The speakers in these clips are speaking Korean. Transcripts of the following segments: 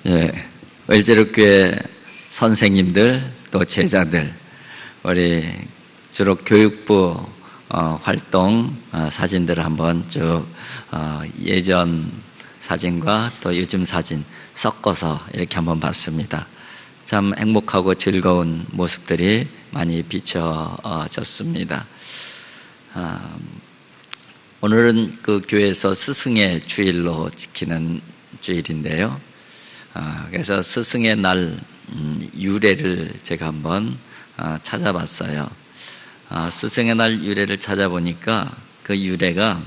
예, 을지로교회 선생님들 또 제자들, 우리 주로 교육부 활동 사진들을 한번 쭉 예전 사진과 또 요즘 사진 섞어서 이렇게 한번 봤습니다. 참 행복하고 즐거운 모습들이 많이 비춰졌습니다. 오늘은 그 교회에서 스승의 주일로 지키는 주일인데요. 그래서 스승의 날 유래를 제가 한번 찾아봤어요. 스승의 날 유래를 찾아보니까 그 유래가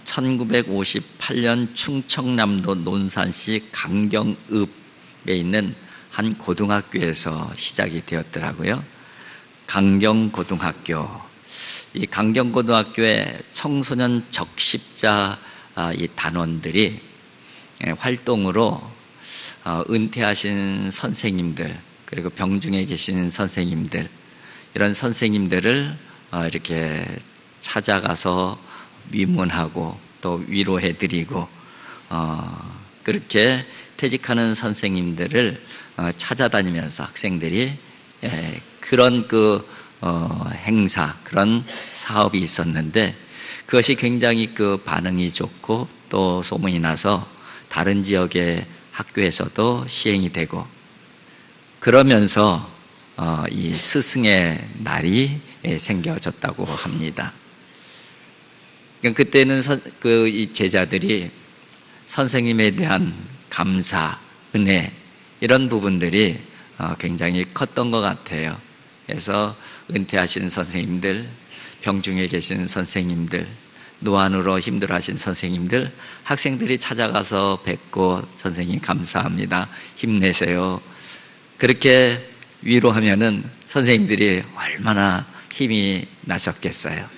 1958년 충청남도 논산시 강경읍에 있는 한 고등학교에서 시작이 되었더라고요. 강경고등학교. 이 강경고등학교의 청소년 적십자 이 단원들이 활동으로 은퇴하신 선생님들, 그리고 병중에 계신 선생님들, 이런 선생님들을 이렇게 찾아가서 위문하고 또 위로해드리고, 그렇게 퇴직하는 선생님들을 찾아다니면서 학생들이 그런 행사, 그런 사업이 있었는데, 그것이 굉장히 반응이 좋고 또 소문이 나서 다른 지역의 학교에서도 시행이 되고, 그러면서 이 스승의 날이 생겨졌다고 합니다. 그때는 이 제자들이 선생님에 대한 감사, 은혜, 이런 부분들이 굉장히 컸던 것 같아요. 그래서 은퇴하신 선생님들, 병중에 계신 선생님들, 노안으로 힘들어하신 선생님들, 학생들이 찾아가서 뵙고 선생님 감사합니다, 힘내세요, 그렇게 위로하면은 선생님들이 얼마나 힘이 나셨겠어요.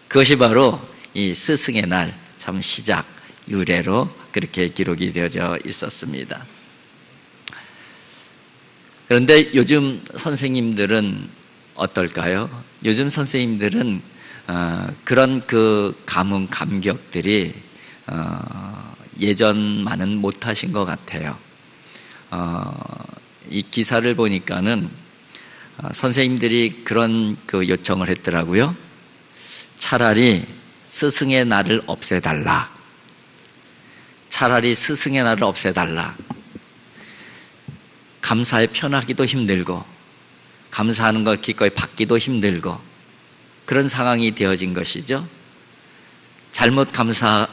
그것이 바로 이 스승의 날 참 시작, 유래로 그렇게 기록이 되어져 있었습니다. 그런데 요즘 선생님들은 어떨까요? 요즘 선생님들은 그런 가문 감격들이 예전만은 못하신 것 같아요. 이 기사를 보니까는 선생님들이 그런 요청을 했더라고요. 차라리 스승의 날을 없애달라. 차라리 스승의 날을 없애달라. 감사에 표현하기도 힘들고, 감사하는 것 기꺼이 받기도 힘들고, 그런 상황이 되어진 것이죠. 잘못 감사를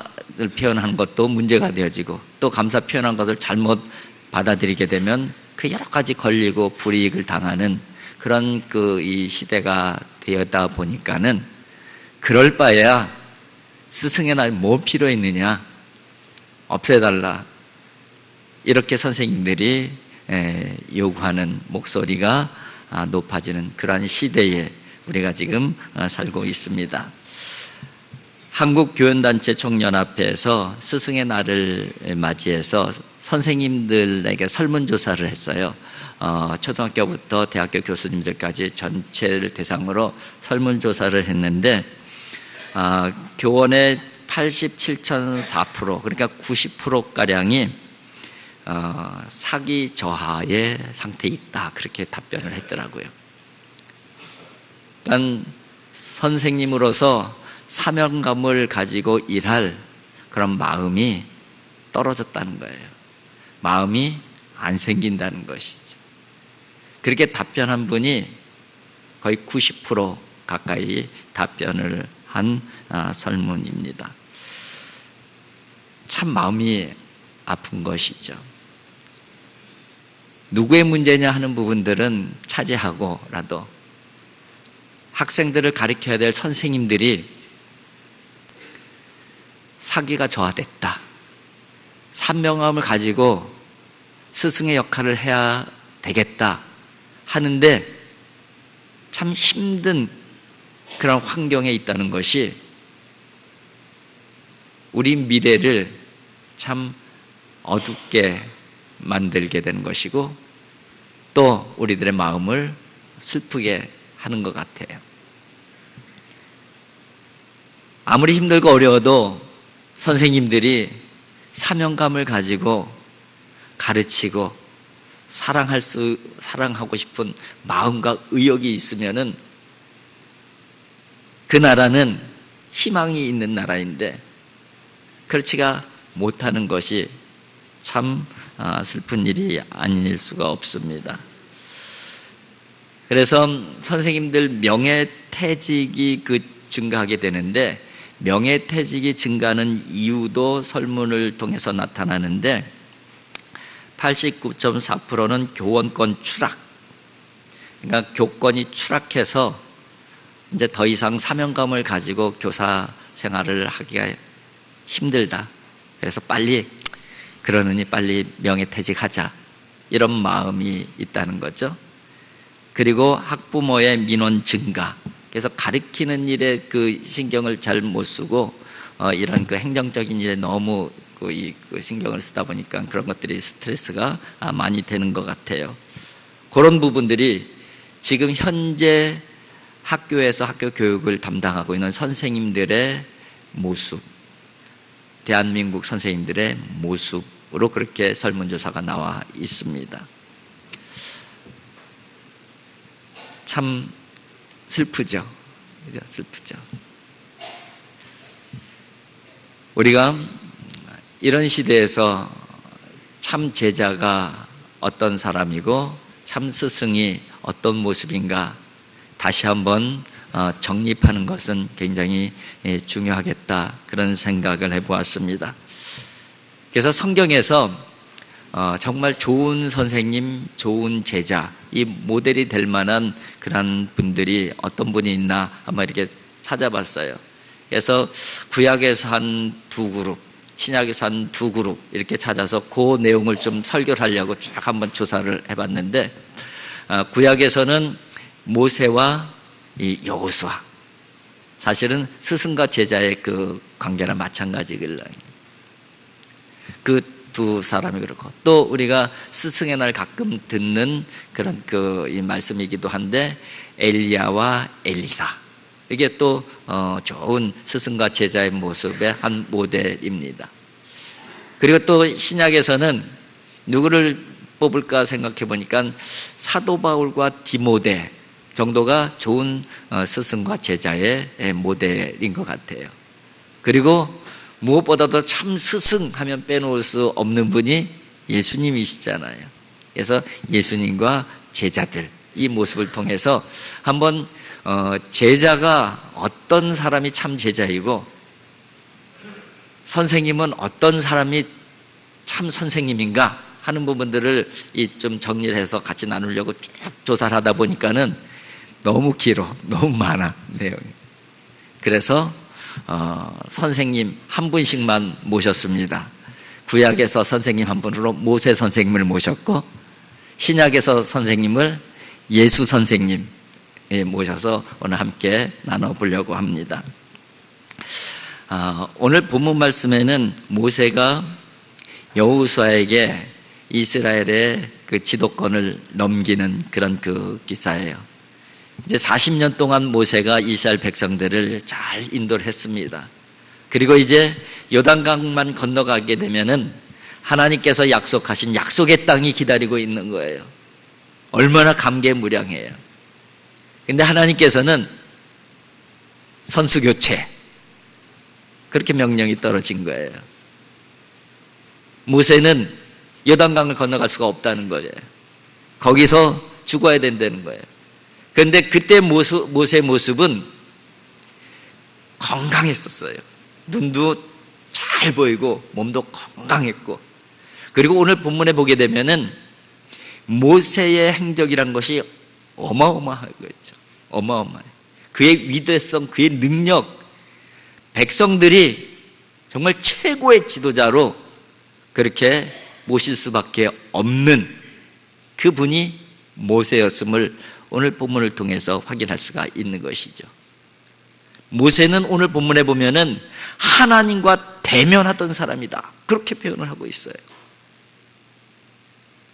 표현하는 것도 문제가 되어지고, 또 감사 표현한 것을 잘못 받아들이게 되면 여러 가지 걸리고 불이익을 당하는 그런 이 시대가 되었다 보니까는, 그럴 바에야 스승의 날 뭐 필요했느냐, 없애달라, 이렇게 선생님들이 요구하는 목소리가 높아지는 그러한 시대에 우리가 지금 살고 있습니다. 한국교연단체 총연합회에서 스승의 날을 맞이해서 선생님들에게 설문조사를 했어요. 초등학교부터 대학교 교수님들까지 전체를 대상으로 설문조사를 했는데, 교원의 87.4%, 그러니까 90%가량이 사기 저하의 상태에 있다, 그렇게 답변을 했더라고요. 그러니까 선생님으로서 사명감을 가지고 일할 그런 마음이 떨어졌다는 거예요. 마음이 안 생긴다는 것이죠. 그렇게 답변한 분이 거의 90% 가까이 답변을 한 설문입니다. 참 마음이 아픈 것이죠. 누구의 문제냐 하는 부분들은 차지하고라도 학생들을 가르쳐야 될 선생님들이 사기가 저하됐다, 사명감을 가지고 스승의 역할을 해야 되겠다 하는데 참 힘든 그런 환경에 있다는 것이 우리 미래를 참 어둡게 만들게 되는 것이고, 또 우리들의 마음을 슬프게 하는 것 같아요. 아무리 힘들고 어려워도 선생님들이 사명감을 가지고 가르치고 사랑하고 싶은 마음과 의욕이 있으면은 그 나라는 희망이 있는 나라인데 그렇지가 못하는 것이 참 슬픈 일이 아닐 수가 없습니다. 그래서 선생님들 명예퇴직이 증가하게 되는데 명예퇴직이 증가하는 이유도 설문을 통해서 나타나는데 89.4%는 교원권 추락, 그러니까 교권이 추락해서 이제 더 이상 사명감을 가지고 교사 생활을 하기가 힘들다. 그래서 그러느니 빨리 명예퇴직하자, 이런 마음이 있다는 거죠. 그리고 학부모의 민원 증가, 그래서 가르치는 일에 그 신경을 잘 못 쓰고 이런 그 행정적인 일에 너무 그 신경을 쓰다 보니까 그런 것들이 스트레스가 많이 되는 것 같아요. 그런 부분들이 지금 현재 학교에서 학교 교육을 담당하고 있는 선생님들의 모습, 대한민국 선생님들의 모습으로 그렇게 설문조사가 나와 있습니다. 참 슬프죠. 그죠? 슬프죠. 우리가 이런 시대에서 참 제자가 어떤 사람이고 참 스승이 어떤 모습인가 다시 한번 정립하는 것은 굉장히 중요하겠다, 그런 생각을 해보았습니다. 그래서 성경에서 정말 좋은 선생님, 좋은 제자, 이 모델이 될 만한 그런 분들이 어떤 분이 있나 한번 이렇게 찾아봤어요. 그래서 구약에서 한 두 그룹, 신약에서 한 두 그룹 이렇게 찾아서 그 내용을 좀 설교를 하려고 쭉 한번 조사를 해봤는데, 구약에서는 모세와 이 여호수아, 사실은 스승과 제자의 그 관계랑 마찬가지길래 그 두 사람이 그렇고, 또 우리가 스승의 날 가끔 듣는 그런 이 말씀이기도 한데 엘리야와 엘리사, 이게 또 좋은 스승과 제자의 모습의 한 모델입니다. 그리고 또 신약에서는 누구를 뽑을까 생각해 보니까 사도 바울과 디모데 정도가 좋은 스승과 제자의 모델인 것 같아요. 그리고 무엇보다도 참 스승 하면 빼놓을 수 없는 분이 예수님이시잖아요. 그래서 예수님과 제자들, 이 모습을 통해서 한번 제자가 어떤 사람이 참 제자이고 선생님은 어떤 사람이 참 선생님인가 하는 부분들을 좀 정리를 해서 같이 나누려고 쭉 조사를 하다 보니까는 너무 길어, 너무 많아 내용이. 그래서 선생님 한 분씩만 모셨습니다. 구약에서 선생님 한 분으로 모세 선생님을 모셨고, 신약에서 선생님을 예수 선생님 모셔서 오늘 함께 나눠보려고 합니다. 오늘 본문 말씀에는 모세가 여호수아에게 이스라엘의 그 지도권을 넘기는 그런 그 기사예요. 이제 40년 동안 모세가 이스라엘 백성들을 잘 인도를 했습니다. 그리고 이제 요단강만 건너가게 되면은 하나님께서 약속하신 약속의 땅이 기다리고 있는 거예요. 얼마나 감개무량해요. 근데 하나님께서는 선수교체, 그렇게 명령이 떨어진 거예요. 모세는 요단강을 건너갈 수가 없다는 거예요. 거기서 죽어야 된다는 거예요. 그런데 그때 모세의 모습은 건강했었어요. 눈도 잘 보이고 몸도 건강했고, 그리고 오늘 본문에 보게 되면은 모세의 행적이란 것이 어마어마하겠죠. 어마어마해. 그의 위대성, 그의 능력, 백성들이 정말 최고의 지도자로 그렇게 모실 수밖에 없는 그 분이 모세였음을 오늘 본문을 통해서 확인할 수가 있는 것이죠. 모세는 오늘 본문에 보면은 하나님과 대면하던 사람이다, 그렇게 표현을 하고 있어요.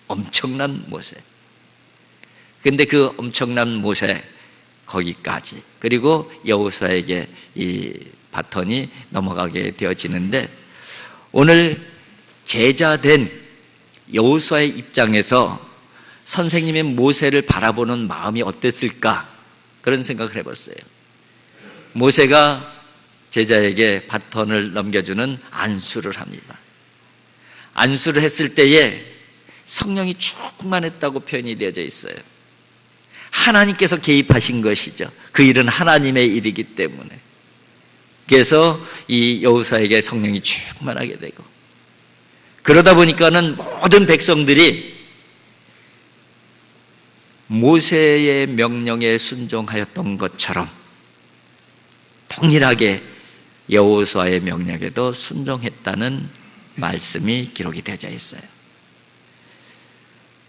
엄청난 모세. 근데 그 엄청난 모세 거기까지, 그리고 여호수아에게 이 바톤이 넘어가게 되어지는데, 오늘 제자된 여호수아의 입장에서 선생님의 모세를 바라보는 마음이 어땠을까? 그런 생각을 해봤어요. 모세가 제자에게 바톤을 넘겨주는 안수를 합니다. 안수를 했을 때에 성령이 충만했다고 표현이 되어져 있어요. 하나님께서 개입하신 것이죠. 그 일은 하나님의 일이기 때문에. 그래서 이 여호수아에게 성령이 충만하게 되고, 그러다 보니까는 모든 백성들이 모세의 명령에 순종하였던 것처럼 동일하게 여호수아의 명령에도 순종했다는 말씀이 기록이 되어져 있어요.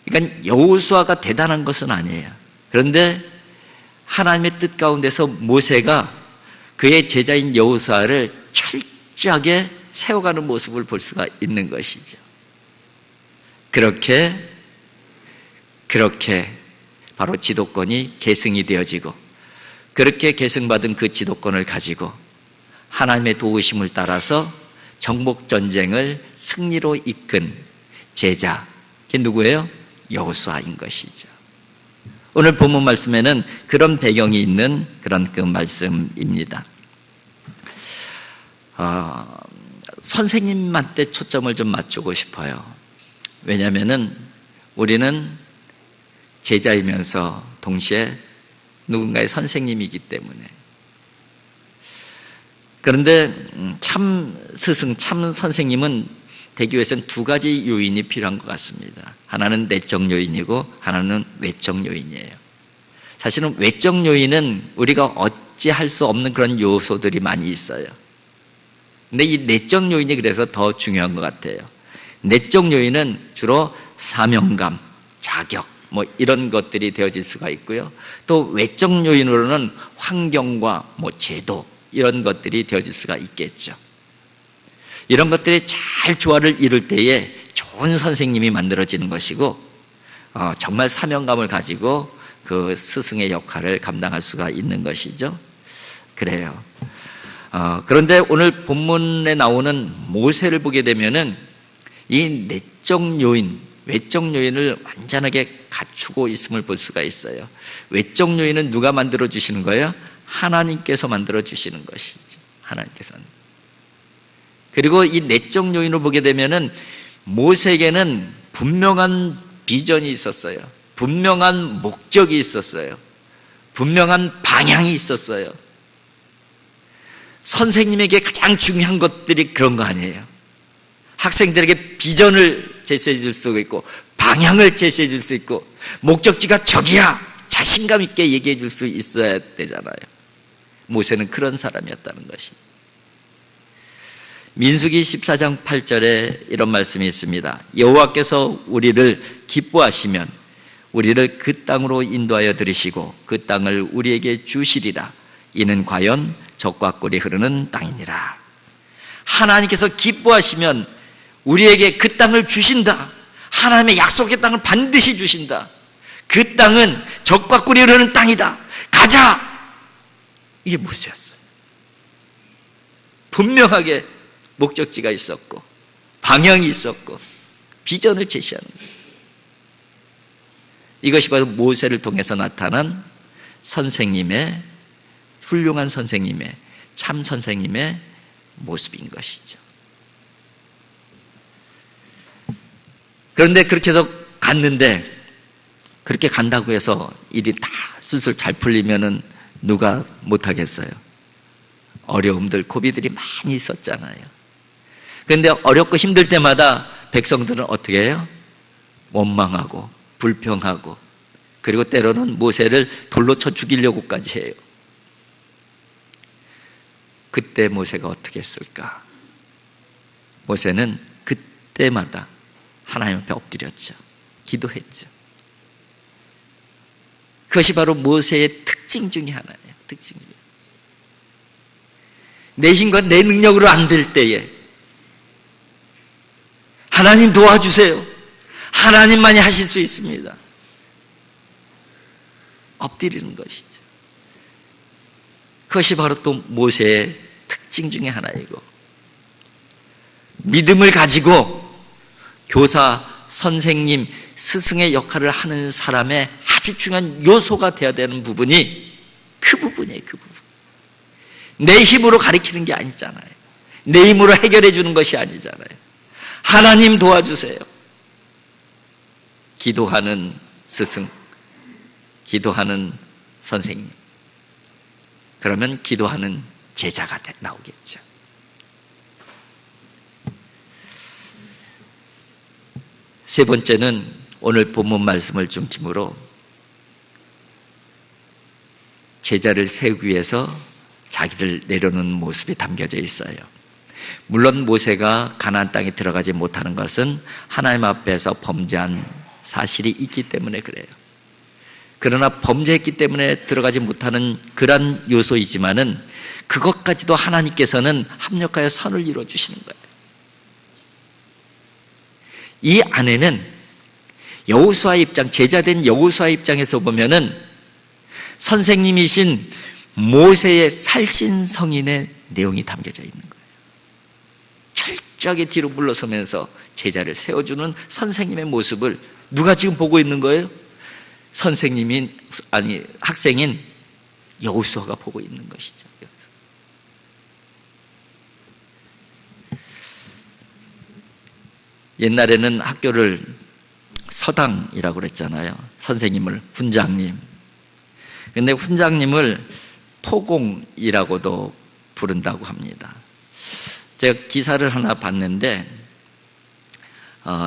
그러니까 여호수아가 대단한 것은 아니에요. 그런데 하나님의 뜻 가운데서 모세가 그의 제자인 여호수아를 철저하게 세워가는 모습을 볼 수가 있는 것이죠. 그렇게 바로 지도권이 계승이 되어지고, 그렇게 계승받은 그 지도권을 가지고 하나님의 도우심을 따라서 정복전쟁을 승리로 이끈 제자, 그게 누구예요? 여호수아인 것이죠. 오늘 본문 말씀에는 그런 배경이 있는 그런 그 말씀입니다. 선생님한테 초점을 좀 맞추고 싶어요. 왜냐하면 우리는 제자이면서 동시에 누군가의 선생님이기 때문에. 그런데 참 스승, 참 선생님은 되기 위해서는 두 가지 요인이 필요한 것 같습니다. 하나는 내적 요인이고 하나는 외적 요인이에요. 사실은 외적 요인은 우리가 어찌할 수 없는 그런 요소들이 많이 있어요. 근데 이 내적 요인이 그래서 더 중요한 것 같아요. 내적 요인은 주로 사명감, 자격, 이런 것들이 되어질 수가 있고요. 또 외적 요인으로는 환경과 제도, 이런 것들이 되어질 수가 있겠죠. 이런 것들이 잘 조화를 이룰 때에 좋은 선생님이 만들어지는 것이고, 정말 사명감을 가지고 그 스승의 역할을 감당할 수가 있는 것이죠. 그래요. 그런데 오늘 본문에 나오는 모세를 보게 되면은 이 내적 요인, 외적 요인을 완전하게 갖추고 있음을 볼 수가 있어요. 외적 요인은 누가 만들어 주시는 거예요? 하나님께서 만들어 주시는 것이죠. 하나님께서. 그리고 이 내적 요인을 보게 되면은 모세에게는 분명한 비전이 있었어요. 분명한 목적이 있었어요. 분명한 방향이 있었어요. 선생님에게 가장 중요한 것들이 그런 거 아니에요. 학생들에게 비전을 제시해 줄 수 있고, 방향을 제시해 줄 수 있고, 목적지가 저기야 자신감 있게 얘기해 줄 수 있어야 되잖아요. 모세는 그런 사람이었다는 것이. 민수기 14장 8절에 이런 말씀이 있습니다. 여호와께서 우리를 기뻐하시면 우리를 그 땅으로 인도하여 들이시고 그 땅을 우리에게 주시리라. 이는 과연 젖과 꿀이 흐르는 땅이니라. 하나님께서 기뻐하시면 우리에게 그 땅을 주신다. 하나님의 약속의 땅을 반드시 주신다. 그 땅은 젖과 꿀이 흐르는 땅이다. 가자! 이게 모세였어요. 분명하게 목적지가 있었고 방향이 있었고 비전을 제시하는 거예요. 이것이 바로 모세를 통해서 나타난 선생님의, 훌륭한 선생님의, 참 선생님의 모습인 것이죠. 그런데 그렇게 해서 갔는데, 그렇게 간다고 해서 일이 다 술술 잘 풀리면은 누가 못하겠어요? 어려움들, 고비들이 많이 있었잖아요. 그런데 어렵고 힘들 때마다 백성들은 어떻게 해요? 원망하고 불평하고, 그리고 때로는 모세를 돌로 쳐 죽이려고까지 해요. 그때 모세가 어떻게 했을까? 모세는 그때마다 하나님 앞에 엎드렸죠. 기도했죠. 그것이 바로 모세의 특징 중에 하나예요. 특징이에요. 내 힘과 내 능력으로 안 될 때에 하나님 도와주세요. 하나님만이 하실 수 있습니다. 엎드리는 것이죠. 그것이 바로 또 모세의 특징 중에 하나이고, 믿음을 가지고 교사 선생님, 스승의 역할을 하는 사람의 아주 중요한 요소가 되어야 되는 부분이 그 부분이에요. 그 부분. 내 힘으로 가르치는 게 아니잖아요. 내 힘으로 해결해 주는 것이 아니잖아요. 하나님 도와주세요. 기도하는 스승, 기도하는 선생님, 그러면 기도하는 제자가 나오겠죠. 세 번째는 오늘 본문 말씀을 중심으로 제자를 세우기 위해서 자기를 내려놓는 모습이 담겨져 있어요. 물론 모세가 가나안 땅에 들어가지 못하는 것은 하나님 앞에서 범죄한 사실이 있기 때문에 그래요. 그러나 범죄했기 때문에 들어가지 못하는 그런 요소이지만은 그것까지도 하나님께서는 합력하여 선을 이루어 주시는 거예요. 이 안에는 여호수아의 입장, 제자된 여호수아의 입장에서 보면은 선생님이신 모세의 살신성인의 내용이 담겨져 있는 거예요. 철저하게 뒤로 물러서면서 제자를 세워주는 선생님의 모습을 누가 지금 보고 있는 거예요? 학생인 여호수아가 보고 있는 것이죠. 옛날에는 학교를 서당이라고 그랬잖아요. 선생님을 훈장님. 근데 훈장님을 포공이라고도 부른다고 합니다. 제가 기사를 하나 봤는데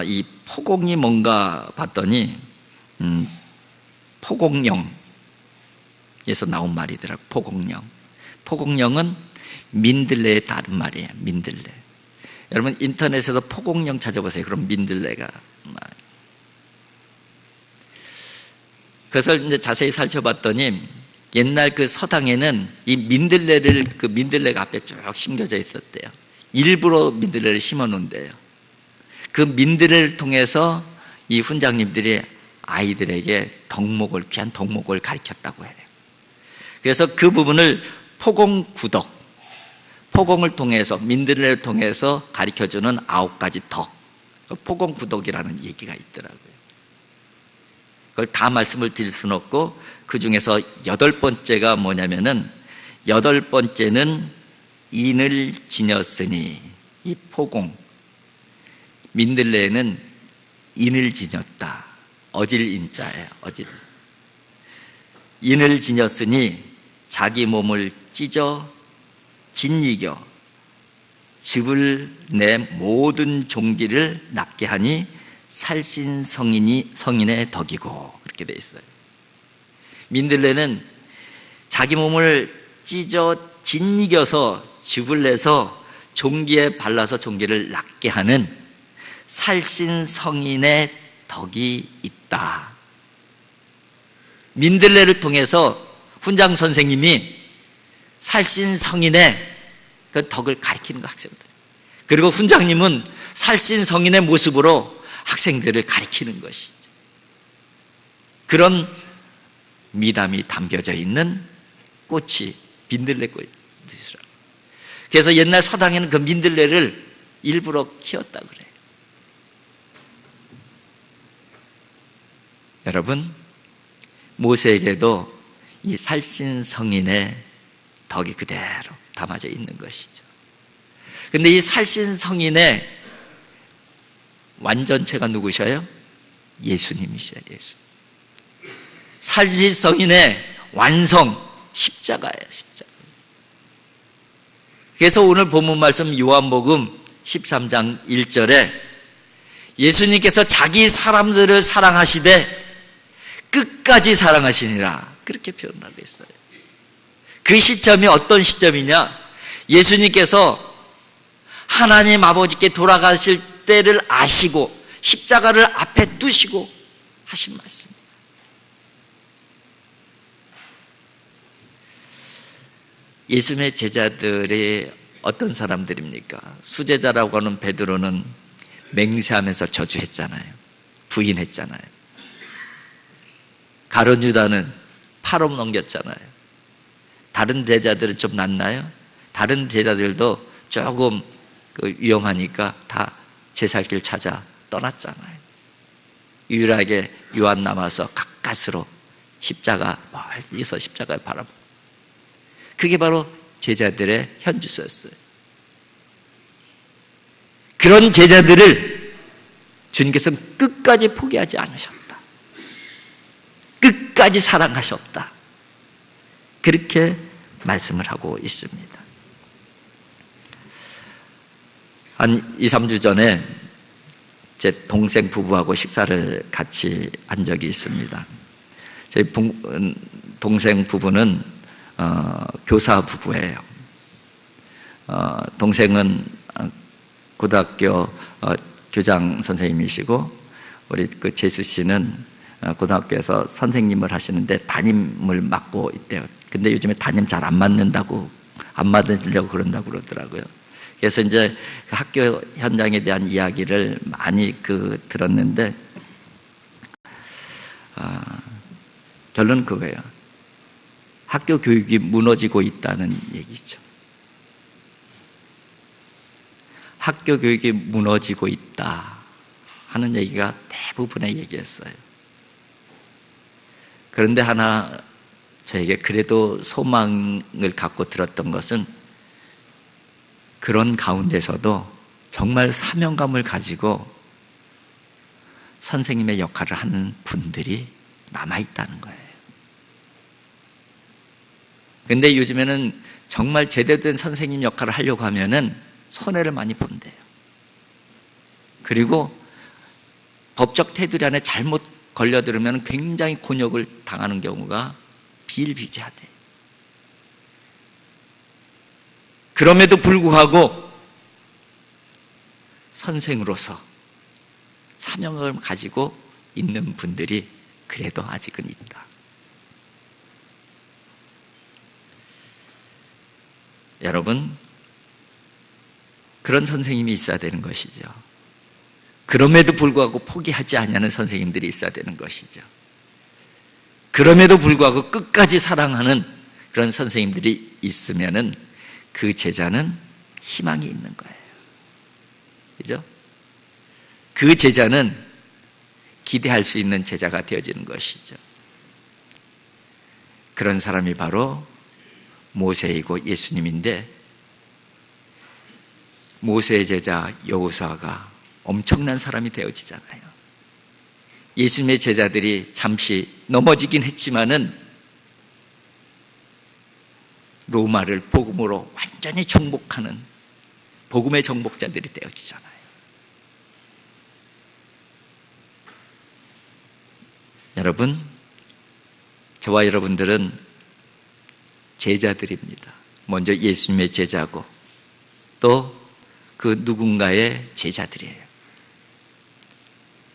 이 포공이 뭔가 봤더니 포공령에서 나온 말이더라고요. 포공령. 포공령은 민들레의 다른 말이에요. 민들레. 여러분 인터넷에서 포공령 찾아보세요. 그럼 민들레가 나와요. 그것을 이제 자세히 살펴봤더니 옛날 그 서당에는 이 민들레를 그 민들레가 앞에 쭉 심겨져 있었대요. 일부러 민들레를 심어 놓은대요. 그 민들레를 통해서 이 훈장님들이 아이들에게 귀한 덕목을 가르쳤다고 해요. 그래서 그 부분을 포공구덕, 포공을 통해서 민들레를 통해서 가르쳐주는 9가지 덕, 포공구덕이라는 얘기가 있더라고요. 그걸 다 말씀을 드릴 수는 없고 그 중에서 8번째가 뭐냐면은 8번째는 인을 지녔으니, 이 포공 민들레는 인을 지녔다. 어질 인자예요. 어질. 인을 지녔으니 자기 몸을 찢어 짓이겨 즙을 내 모든 종기를 낫게 하니 살신성인의 덕이고, 그렇게 돼 있어요. 민들레는 자기 몸을 찢어 짓이겨서 즙을 내서 종기에 발라서 종기를 낫게 하는 살신성인의 덕이 있다. 민들레를 통해서 훈장 선생님이 살신성인의 그 덕을 가르치는 거, 학생들. 그리고 훈장님은 살신성인의 모습으로 학생들을 가르치는 것이죠. 그런 미담이 담겨져 있는 꽃이 민들레 꽃이더라고요. 그래서 옛날 서당에는 그 민들레를 일부러 키웠다 그래요. 여러분, 모세에게도 이 살신성인의 덕이 그대로 담아져 있는 것이죠. 그런데 이 살신성인의 완전체가 누구셔요? 예수님이셔요. 예수. 살신성인의 완성, 십자가예요. 십자가. 그래서 오늘 본문 말씀 요한복음 13장 1절에 예수님께서 자기 사람들을 사랑하시되 끝까지 사랑하시니라, 그렇게 표현하고 있어요. 그 시점이 어떤 시점이냐? 예수님께서 하나님 아버지께 돌아가실 때를 아시고 십자가를 앞에 두시고 하신 말씀입니다. 예수님의 제자들이 어떤 사람들입니까? 수제자라고 하는 베드로는 맹세하면서 저주했잖아요. 부인했잖아요. 가룟 유다는 팔업 넘겼잖아요. 다른 제자들은 좀 낫나요? 다른 제자들도 조금 위험하니까 다 제 살 길 찾아 떠났잖아요. 유일하게 요한 남아서 가까스로 십자가, 멀리서 십자가를 바라보. 그게 바로 제자들의 현주소였어요. 그런 제자들을 주님께서는 끝까지 포기하지 않으셨다. 끝까지 사랑하셨다. 그렇게 말씀을 하고 있습니다. 한 2, 3주 전에 제 동생 부부하고 식사를 같이 한 적이 있습니다. 저희 동생 부부는 교사 부부예요. 동생은 고등학교 교장 선생님이시고, 우리 그 제수 씨는 고등학교에서 선생님을 하시는데 담임을 맡고 있대요. 근데 요즘에 담임 잘 안 맡으려고 그런다고 그러더라고요. 그래서 이제 학교 현장에 대한 이야기를 많이 들었는데, 결론은 그거예요. 학교 교육이 무너지고 있다는 얘기죠. 학교 교육이 무너지고 있다 하는 얘기가 대부분의 얘기였어요. 그런데 하나 저에게 그래도 소망을 갖고 들었던 것은, 그런 가운데서도 정말 사명감을 가지고 선생님의 역할을 하는 분들이 남아있다는 거예요. 근데 요즘에는 정말 제대로 된 선생님 역할을 하려고 하면은 손해를 많이 본대요. 그리고 법적 테두리 안에 잘못 걸려들으면 굉장히 곤욕을 당하는 경우가 비일비재하대. 그럼에도 불구하고 선생으로서 사명을 가지고 있는 분들이 그래도 아직은 있다. 여러분, 그런 선생님이 있어야 되는 것이죠. 그럼에도 불구하고 포기하지 않는 선생님들이 있어야 되는 것이죠. 그럼에도 불구하고 끝까지 사랑하는 그런 선생님들이 있으면은 그 제자는 희망이 있는 거예요. 그죠? 그 제자는 기대할 수 있는 제자가 되어지는 것이죠. 그런 사람이 바로 모세이고 예수님인데, 모세의 제자 여호수아가 엄청난 사람이 되어지잖아요. 예수님의 제자들이 잠시 넘어지긴 했지만은 로마를 복음으로 완전히 정복하는 복음의 정복자들이 되어지잖아요. 여러분, 저와 여러분들은 제자들입니다. 먼저 예수님의 제자고 또 그 누군가의 제자들이에요.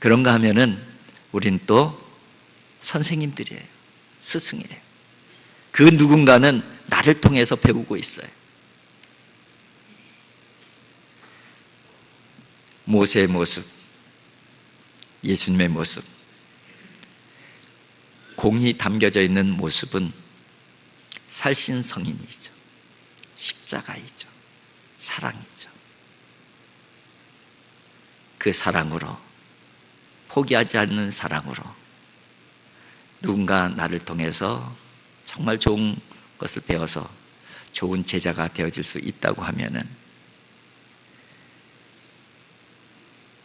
그런가 하면은 우린 또 선생님들이에요. 스승이에요. 그 누군가는 나를 통해서 배우고 있어요. 모세의 모습, 예수님의 모습, 공이 담겨져 있는 모습은 살신성인이죠. 십자가이죠. 사랑이죠. 그 사랑으로, 포기하지 않는 사랑으로 누군가 나를 통해서 정말 좋은 것을 배워서 좋은 제자가 되어질 수 있다고 하면은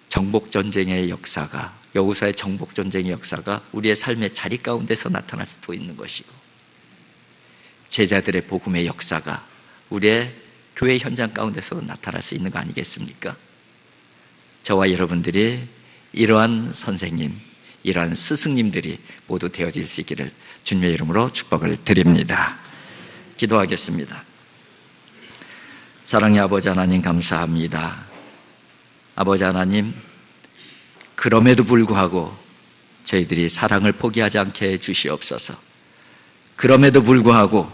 정복전쟁의 역사가, 여호수아의 정복전쟁의 역사가 우리의 삶의 자리 가운데서 나타날 수도 있는 것이고, 제자들의 복음의 역사가 우리의 교회 현장 가운데서 나타날 수 있는 거 아니겠습니까? 저와 여러분들이 이러한 선생님, 이러한 스승님들이 모두 되어질 수 있기를 주님의 이름으로 축복을 드립니다. 기도하겠습니다. 사랑의 아버지 하나님, 감사합니다. 아버지 하나님, 그럼에도 불구하고 저희들이 사랑을 포기하지 않게 해주시옵소서. 그럼에도 불구하고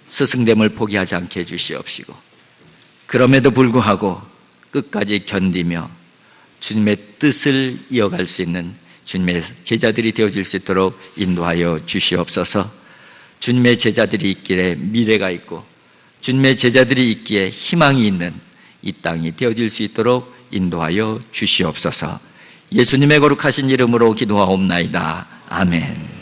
스승됨을 포기하지 않게 해주시옵시고, 그럼에도 불구하고 끝까지 견디며 주님의 뜻을 이어갈 수 있는 주님의 제자들이 되어질 수 있도록 인도하여 주시옵소서. 주님의 제자들이 있기에 미래가 있고 주님의 제자들이 있기에 희망이 있는 이 땅이 되어질 수 있도록 인도하여 주시옵소서. 예수님의 거룩하신 이름으로 기도하옵나이다. 아멘.